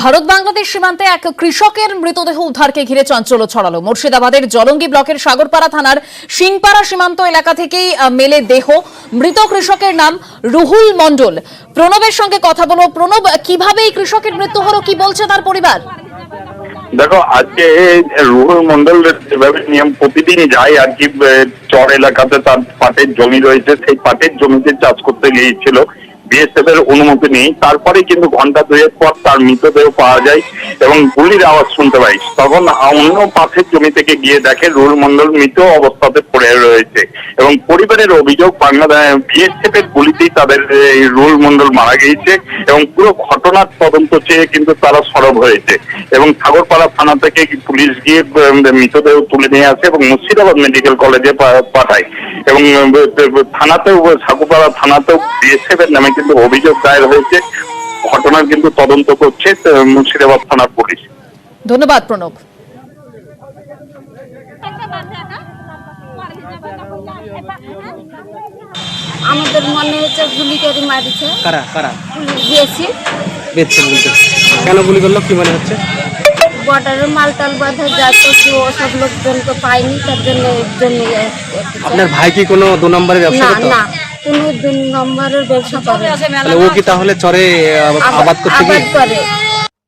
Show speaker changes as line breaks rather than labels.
ভারত বাংলাদেশ সীমান্তে এক কৃষকের মৃতদেহ উদ্ধারকে ঘিরে চাঞ্চল্য ছড়ালো। মুর্শিদাবাদের জলঙ্গি ব্লকের সাগরপাড়া থানার সিংপাড়া সীমান্ত এলাকা থেকেই মেলে দেহ। মৃত কৃষকের নাম রুহুল মণ্ডল। প্রণবের সঙ্গে কথা বলবো। প্রণব, কিভাবে এই কৃষকের মৃত্যু হলো, কি বলছে তার পরিবার?
দেখো, আজকে রুহুল মন্ডল যেভাবে নিয়ম প্রতিদিন যায় আর কি, চর এলাকাতে তার পাটের জমি রয়েছে, সেই পাটের জমিতে চাষ করতে গিয়েছিল। বিএসএফ এর অনুমতি নেই, তারপরে কিন্তু ঘন্টা দুয়েক পর তার মৃতদেহ পাওয়া যায় এবং গুলির আওয়াজ শুনতে পাই। তখন অন্য পাশের জমি থেকে গিয়ে দেখে রুহুল মন্ডল মৃত অবস্থাতে পড়ে রয়েছে এবং পরিবারের অভিযোগ বাংলাদেশ বিএসএফ এর গুলিতেই তাদের এই রুহুল মন্ডল মারা গিয়েছে এবং পুরো ঘটনার তদন্ত চেয়ে কিন্তু তারা সরব হয়েছে এবং সাগরপাড়া থানা থেকে পুলিশ গিয়ে মৃতদেহ তুলে নিয়ে আসে এবং মুর্শিদাবাদ মেডিকেল কলেজে পাঠায় এবং থানাতেও সাগরপাড়া থানাতেও বিএসএফ এর নামে কিন্তু অভিযোগ দায়ের হয়েছে। ঘটনার কিন্তু তদন্ত করছে মুর্শিদাবাদ থানার পুলিশ।
ধন্যবাদ প্রণব।
আমাদের মনে হচ্ছে গুলি করে মারিছে।
কারা কারা
দিয়েছি
বেচছে বলতে? কেন গুলি করলো কি মনে হচ্ছে?
বর্ডারে মালটাল বাঁধা যাচ্ছে, সব লোকজনকে পাইনি, তার জন্য
আপনার ভাই কি কোনো 2 নম্বরের ব্যবসা
না
করতো?
না কোনো 2 নম্বরের ব্যবসা করে।
তাহলে ও কি তাহলে চরে আবাদ করতে
আবাদ
গিয়ে
করে